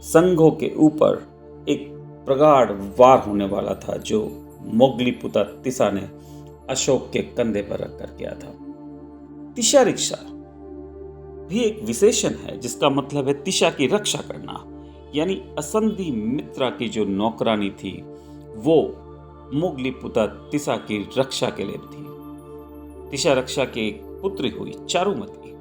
संघों के ऊपर एक प्रगाढ़ वार होने वाला था जो मोगलीपुता तिसा ने अशोक के कंधे पर रखकर किया था। तिशा रिक्षा भी एक विशेषण है जिसका मतलब है तिशा की रक्षा करना, यानी असंधि मित्रा की जो नौकरानी थी वो मोगलीपुता तिसा की रक्षा के लिए थी। तिशा रक्षा की एक पुत्री हुई चारुमती,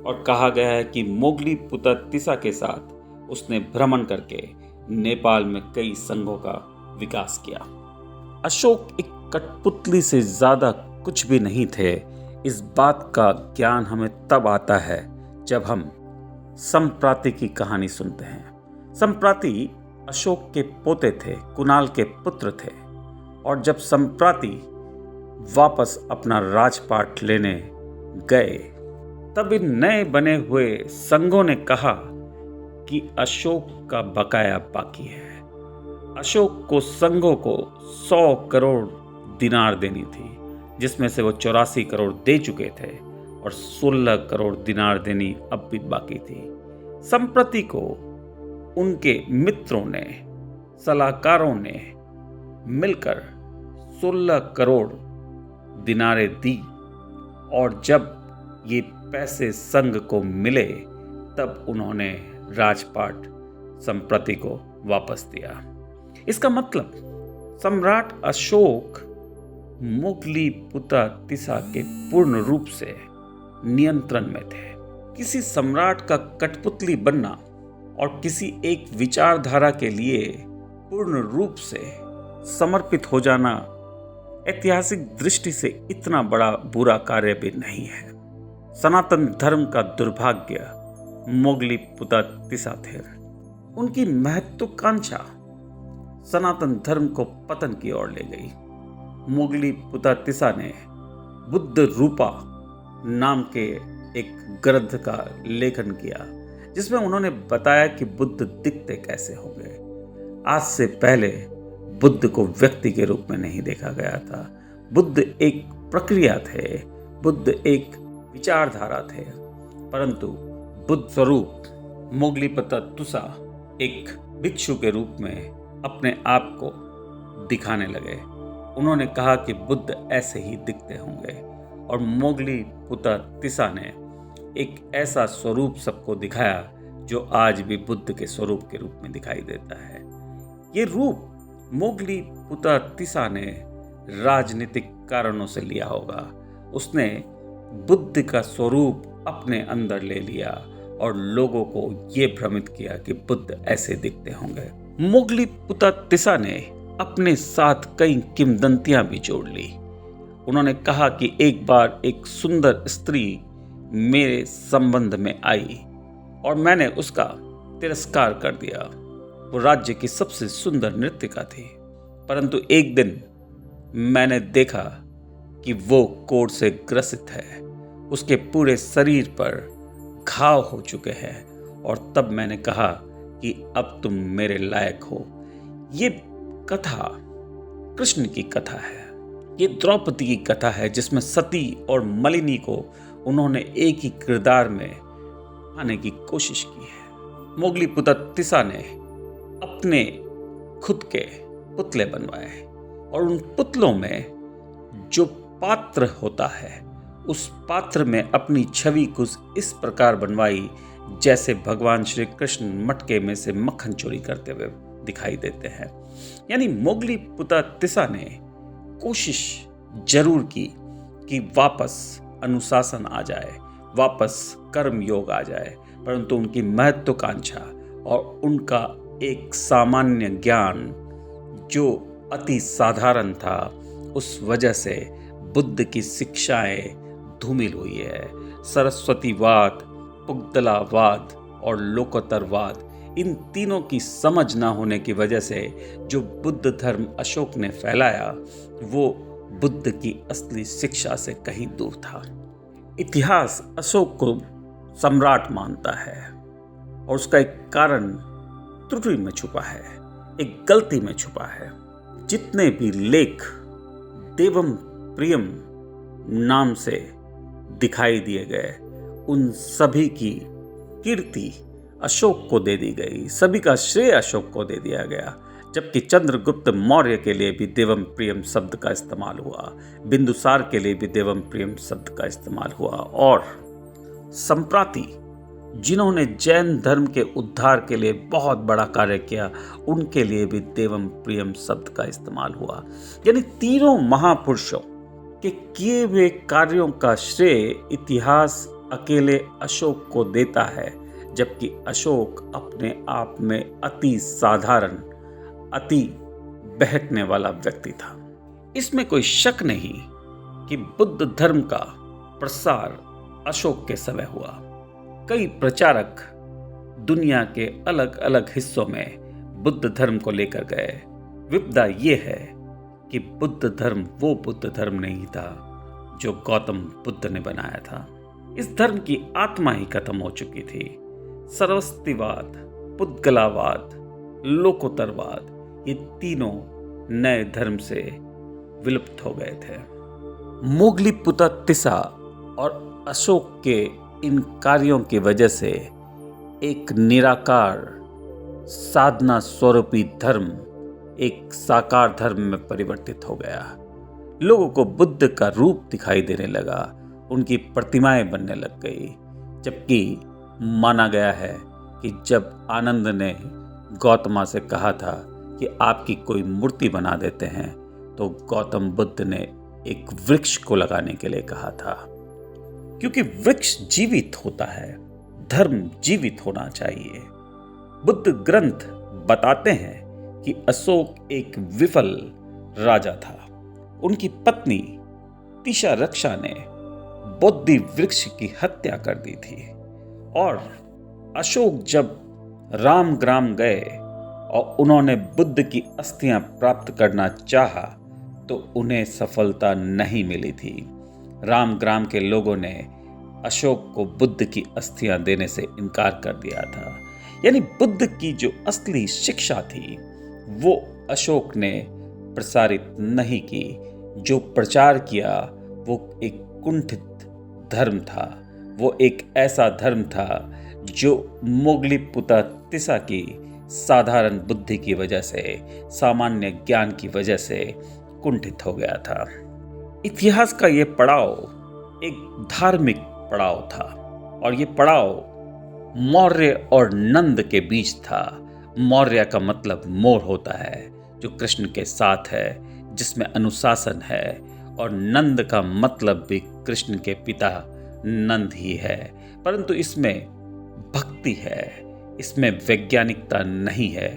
और कहा गया है कि मोगलीपुता तिसा के साथ उसने भ्रमण करके नेपाल में कई संघों का विकास किया। अशोक एक कठपुतली से ज्यादा कुछ भी नहीं थे। इस बात का ज्ञान हमें तब आता है जब हम संप्राति की कहानी सुनते हैं। संप्राति अशोक के पोते थे, कुणाल के पुत्र थे, और जब संप्राति वापस अपना राजपाट लेने गए तब इन नए बने हुए संघों ने कहा कि अशोक का बकाया बाकी है। अशोक को संघों को 100 करोड़ दिनार देनी थी, जिसमें से वो 84 करोड़ दे चुके थे और 16 करोड़ दिनार देनी अब भी बाकी थी। संप्रति को उनके मित्रों ने, सलाहकारों ने मिलकर 16 करोड़ दिनारें दी, और जब ये पैसे संघ को मिले तब उन्होंने राजपाट संप्रति को वापस दिया। इसका मतलब सम्राट अशोक मोगलीपुता तिसा के पूर्ण रूप से नियंत्रण में थे। किसी सम्राट का कठपुतली बनना और किसी एक विचारधारा के लिए पूर्ण रूप से समर्पित हो जाना ऐतिहासिक दृष्टि से इतना बड़ा बुरा कार्य भी नहीं है। सनातन धर्म का दुर्भाग्य मोगलीपुता तिसा थे। उनकी महत्वाकांक्षा सनातन धर्म को पतन की ओर ले गई। मोगलीपुता तिसा ने बुद्ध रूपा नाम के एक ग्रंथ का लेखन किया, जिसमें उन्होंने बताया कि बुद्ध दिखते कैसे होंगे। आज से पहले बुद्ध को व्यक्ति के रूप में नहीं देखा गया था। बुद्ध एक प्रक्रिया थे, बुद्ध एक विचारधारा थे, परंतु बुद्ध स्वरूप मोगलीपुता तिसा एक भिक्षु के रूप में अपने आप को दिखाने लगे। उन्होंने कहा कि बुद्ध ऐसे ही दिखते होंगे, और मोगलीपुता तिसा ने एक ऐसा स्वरूप सबको दिखाया जो आज भी बुद्ध के स्वरूप के रूप में दिखाई देता है। ये रूप मोगलीपुता तिसा ने राजनीतिक कारणों से लिया होगा। उसने बुद्ध का स्वरूप अपने अंदर ले लिया और लोगों को ये भ्रमित किया कि बुद्ध ऐसे दिखते होंगे। मोगलीपुता तिसा ने अपने साथ कई किंवदंतियां भी जोड़ ली। उन्होंने कहा कि एक बार एक सुंदर स्त्री मेरे संबंध में आई और मैंने उसका तिरस्कार कर दिया। वो राज्य की सबसे सुंदर नृत्यिका थी, परंतु एक दिन मैंने देखा कि वो कोढ़ से ग्रसित है, उसके पूरे शरीर पर घाव हो चुके हैं, और तब मैंने कहा कि अब तुम मेरे लायक हो। ये कथा कृष्ण की कथा है, ये द्रौपदी की कथा है, जिसमें सती और मलिनी को उन्होंने एक ही किरदार में आने की कोशिश की है। मोगलीपुता तिसा ने अपने खुद के पुतले बनवाए, और उन पुतलों में जो पात्र होता है उस पात्र में अपनी छवि कुछ इस प्रकार बनवाई जैसे भगवान श्री कृष्ण मटके में से मक्खन चोरी करते हुए दिखाई देते हैं। यानी मोगलीपुता तिसा ने कोशिश जरूर की कि वापस अनुशासन आ जाए, वापस कर्म योग आ जाए, परंतु उनकी महत्वाकांक्षा और उनका एक सामान्य ज्ञान जो अति साधारण था, उस वजह से बुद्ध की शिक्षाएं धूमिल हुई है। सरस्वतीवाद, पुगदलावाद और लोकोत्तरवाद, इन तीनों की समझ ना होने की वजह से जो बुद्ध धर्म अशोक ने फैलाया वो बुद्ध की असली शिक्षा से कहीं दूर था। इतिहास अशोक को सम्राट मानता है, और उसका एक कारण त्रुटि में छुपा है, एक गलती में छुपा है। जितने भी लेख देवम प्रियम नाम से दिखाई दिए गए, उन सभी की कीर्ति अशोक को दे दी गई, सभी का श्रेय अशोक को दे दिया गया, जबकि चंद्रगुप्त मौर्य के लिए भी देवम प्रियम शब्द का इस्तेमाल हुआ, बिंदुसार के लिए भी देवम प्रियम शब्द का इस्तेमाल हुआ, और संप्राति जिन्होंने जैन धर्म के उद्धार के लिए बहुत बड़ा कार्य किया, उनके लिए भी देवम प्रियम शब्द का इस्तेमाल हुआ। यानी तीनों महापुरुषों के किए हुए कार्यों का श्रेय इतिहास अकेले अशोक को देता है, जबकि अशोक अपने आप में अति साधारण, अति बहकने वाला व्यक्ति था। इसमें कोई शक नहीं कि बुद्ध धर्म का प्रसार अशोक के समय हुआ। कई प्रचारक दुनिया के अलग अलग हिस्सों में बुद्ध धर्म को लेकर गए। विपदा ये है कि बुद्ध धर्म वो बुद्ध धर्म नहीं था जो गौतम बुद्ध ने बनाया था। इस धर्म की आत्मा ही खत्म हो चुकी थी। सरस्वतीवाद, पुद्गलावाद, लोकोत्तरवाद, ये तीनों नए धर्म से विलुप्त हो गए थे। मोगलीपुता तिसा और अशोक के इन कार्यों की वजह से एक निराकार साधना स्वरूपी धर्म एक साकार धर्म में परिवर्तित हो गया। लोगों को बुद्ध का रूप दिखाई देने लगा, उनकी प्रतिमाएं बनने लग गई। जबकि माना गया है कि जब आनंद ने गौतमा से कहा था कि आपकी कोई मूर्ति बना देते हैं, तो गौतम बुद्ध ने एक वृक्ष को लगाने के लिए कहा था, क्योंकि वृक्ष जीवित होता है, धर्म जीवित होना चाहिए। बुद्ध ग्रंथ बताते हैं कि अशोक एक विफल राजा था। उनकी पत्नी तिशा रक्षा ने बोधि वृक्ष की हत्या कर दी थी, और अशोक जब रामग्राम गए और उन्होंने बुद्ध की अस्थियां प्राप्त करना चाहा, तो उन्हें सफलता नहीं मिली थी। रामग्राम के लोगों ने अशोक को बुद्ध की अस्थियां देने से इनकार कर दिया था। यानी बुद्ध की जो असली शिक्षा थी वो अशोक ने प्रसारित नहीं की। जो प्रचार किया वो एक कुंठित धर्म था, वो एक ऐसा धर्म था जो मोगलीपुता तिसा की साधारण बुद्धि की वजह से, सामान्य ज्ञान की वजह से कुंठित हो गया था। इतिहास का ये पड़ाव एक धार्मिक पड़ाव था, और ये पड़ाव मौर्य और नंद के बीच था। मौर्य का मतलब मोर होता है, जो कृष्ण के साथ है, जिसमें अनुशासन है, और नंद का मतलब भी कृष्ण के पिता नंद ही है। परंतु इसमें भक्ति है, इसमें वैज्ञानिकता नहीं है।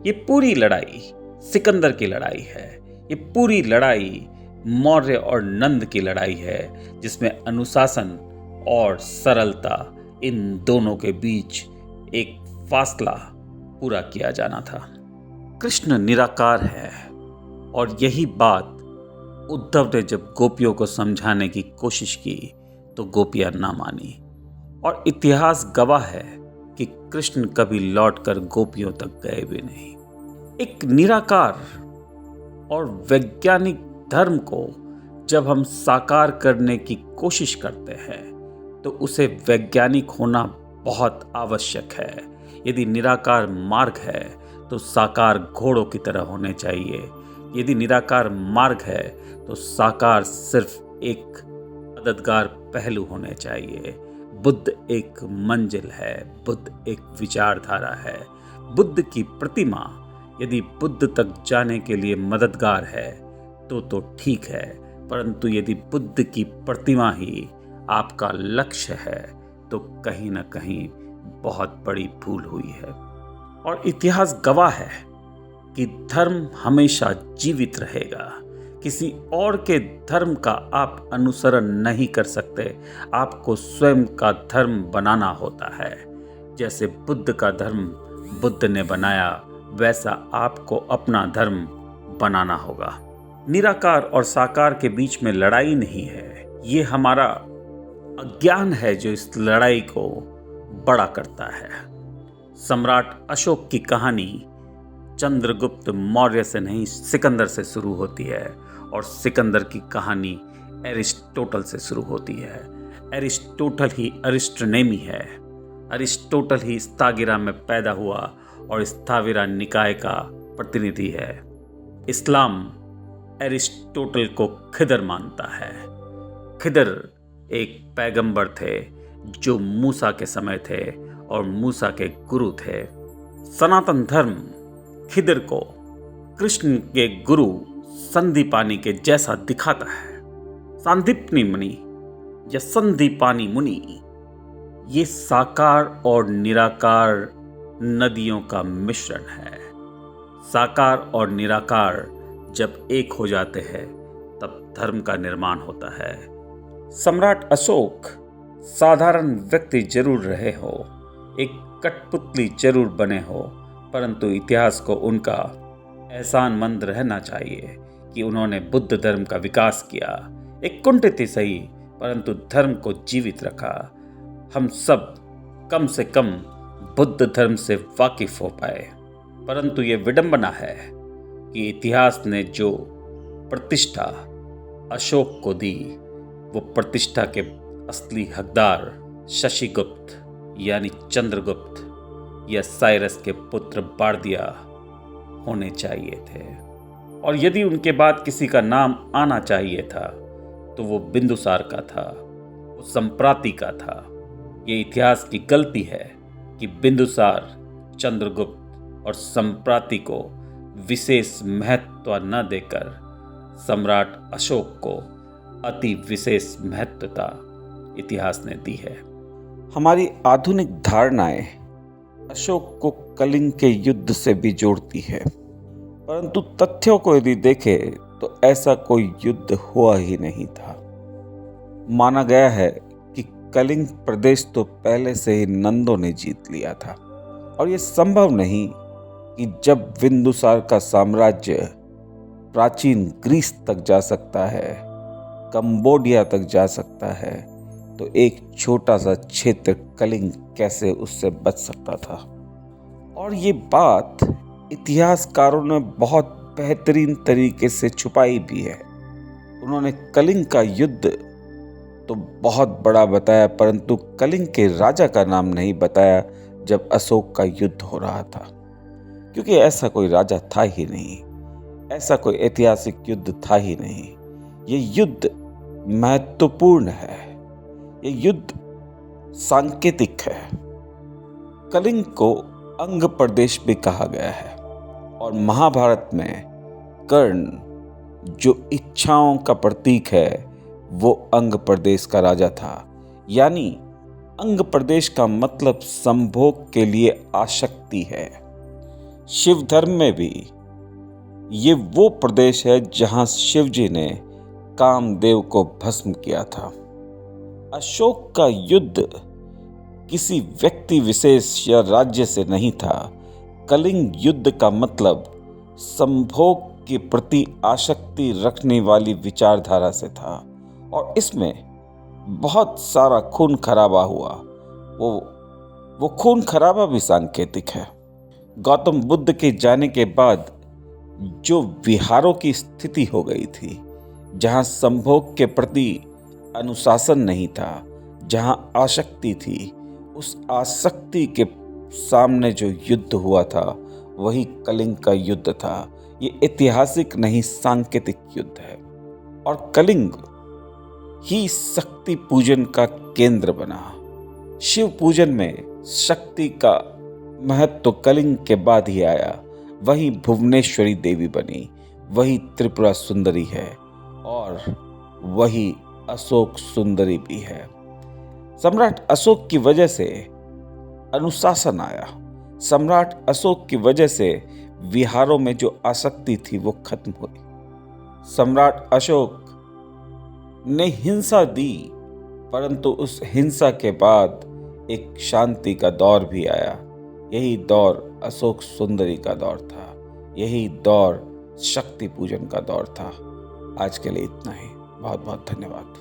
ये पूरी लड़ाई सिकंदर की लड़ाई है, ये पूरी लड़ाई मौर्य और नंद की लड़ाई है, जिसमें अनुशासन और सरलता, इन दोनों के बीच एक फासला पूरा किया जाना था। कृष्ण निराकार है, और यही बात उद्धव ने जब गोपियों को समझाने की कोशिश की तो गोपियां ना मानी। और इतिहास गवाह है कि कृष्ण कभी लौटकर गोपियों तक गए भी नहीं। एक निराकार और वैज्ञानिक धर्म को जब हम साकार करने की कोशिश करते हैं तो उसे वैज्ञानिक होना बहुत आवश्यक है। यदि निराकार मार्ग है तो साकार घोड़ों की तरह होने चाहिए। यदि निराकार मार्ग है तो साकार सिर्फ एक मददगार पहलू होने चाहिए। बुद्ध एक मंजिल है, बुद्ध एक विचारधारा है। बुद्ध की प्रतिमा यदि बुद्ध तक जाने के लिए मददगार है तो ठीक है, परंतु यदि बुद्ध की प्रतिमा ही आपका लक्ष्य है तो कहीं ना कहीं बहुत बड़ी भूल हुई है। और इतिहास गवाह है कि धर्म हमेशा जीवित रहेगा। किसी और के धर्म का आप अनुसरण नहीं कर सकते, आपको स्वयं का धर्म बनाना होता है। जैसे बुद्ध का धर्म बुद्ध ने बनाया, वैसा आपको अपना धर्म बनाना होगा। निराकार और साकार के बीच में लड़ाई नहीं है, ये हमारा अज्ञान है जो इस लड़ाई को बड़ा करता है। सम्राट अशोक की कहानी चंद्रगुप्त मौर्य से नहीं, सिकंदर से शुरू होती है, और सिकंदर की कहानी एरिस्टोटल से शुरू होती है। एरिस्टोटल ही अरिस्टोनेमी है, अरिस्टोटल ही स्थागिरा में पैदा हुआ और स्थाविरा निकाय का प्रतिनिधि है। इस्लाम अरिस्टोटल को खिदर मानता है। खिदर एक पैगंबर थे जो मूसा के समय थे और मूसा के गुरु थे। सनातन धर्म खिदर को कृष्ण के गुरु संदीपानी के जैसा दिखाता है। सांदीपनी मुनि या संदीपानी मुनि ये साकार और निराकार नदियों का मिश्रण है। साकार और निराकार जब एक हो जाते हैं तब धर्म का निर्माण होता है। सम्राट अशोक साधारण व्यक्ति जरूर रहे हो, एक कठपुतली जरूर बने हो, परंतु इतिहास को उनका एहसानमंद रहना चाहिए कि उन्होंने बुद्ध धर्म का विकास किया। एक कुंठित ही सही परंतु धर्म को जीवित रखा। हम सब कम से कम बुद्ध धर्म से वाकिफ हो पाए, परंतु ये विडंबना है कि इतिहास ने जो प्रतिष्ठा अशोक को दी वो प्रतिष्ठा के असली हकदार शशिगुप्त यानी चंद्रगुप्त या साइरस के पुत्र बारदिया होने चाहिए थे। और यदि उनके बाद किसी का नाम आना चाहिए था तो वो बिंदुसार का था, वो संप्राति का था। ये इतिहास की गलती है कि बिंदुसार, चंद्रगुप्त और संप्राति को विशेष महत्व न देकर सम्राट अशोक को अति विशेष महत्वता इतिहास ने दी है। हमारी आधुनिक धारणाएं अशोक को कलिंग के युद्ध से भी जोड़ती है, परंतु तथ्यों को यदि देखें तो ऐसा कोई युद्ध हुआ ही नहीं था। माना गया है कि कलिंग प्रदेश तो पहले से ही नंदों ने जीत लिया था और यह संभव नहीं कि जब बिंदुसार का साम्राज्य प्राचीन ग्रीस तक जा सकता है, कंबोडिया तक जा सकता है, तो एक छोटा सा क्षेत्र कलिंग कैसे उससे बच सकता था। और ये बात इतिहासकारों ने बहुत बेहतरीन तरीके से छुपाई भी है। उन्होंने कलिंग का युद्ध तो बहुत बड़ा बताया, परंतु कलिंग के राजा का नाम नहीं बताया जब अशोक का युद्ध हो रहा था, क्योंकि ऐसा कोई राजा था ही नहीं, ऐसा कोई ऐतिहासिक युद्ध था ही नहीं। ये युद्ध महत्वपूर्ण है, ये युद्ध सांकेतिक है। कलिंग को अंग प्रदेश भी कहा गया है और महाभारत में कर्ण जो इच्छाओं का प्रतीक है वो अंग प्रदेश का राजा था। यानी अंग प्रदेश का मतलब संभोग के लिए आसक्ति है। शिव धर्म में भी ये वो प्रदेश है जहां शिव जी ने कामदेव को भस्म किया था। अशोक का युद्ध किसी व्यक्ति विशेष या राज्य से नहीं था। कलिंग युद्ध का मतलब संभोग के प्रति आसक्ति रखने वाली विचारधारा से था और इसमें बहुत सारा खून खराबा हुआ। वो खून खराबा भी सांकेतिक है। गौतम बुद्ध के जाने के बाद जो विहारों की स्थिति हो गई थी, जहां संभोग के प्रति अनुशासन नहीं था, जहां आसक्ति थी, उस आसक्ति के सामने जो युद्ध हुआ था वही कलिंग का युद्ध था। ये ऐतिहासिक नहीं सांकेतिक युद्ध है और कलिंग ही शक्ति पूजन का केंद्र बना। शिव पूजन में शक्ति का महत्व कलिंग के बाद ही आया। वही भुवनेश्वरी देवी बनी, वही त्रिपुरा सुंदरी है और वही अशोक सुंदरी भी है। सम्राट अशोक की वजह से अनुशासन आया। सम्राट अशोक की वजह से विहारों में जो आसक्ति थी वो खत्म हुई। सम्राट अशोक ने हिंसा दी, परंतु उस हिंसा के बाद एक शांति का दौर भी आया। यही दौर अशोक सुंदरी का दौर था, यही दौर शक्ति पूजन का दौर था। आज के लिए इतना ही। बहुत बहुत धन्यवाद।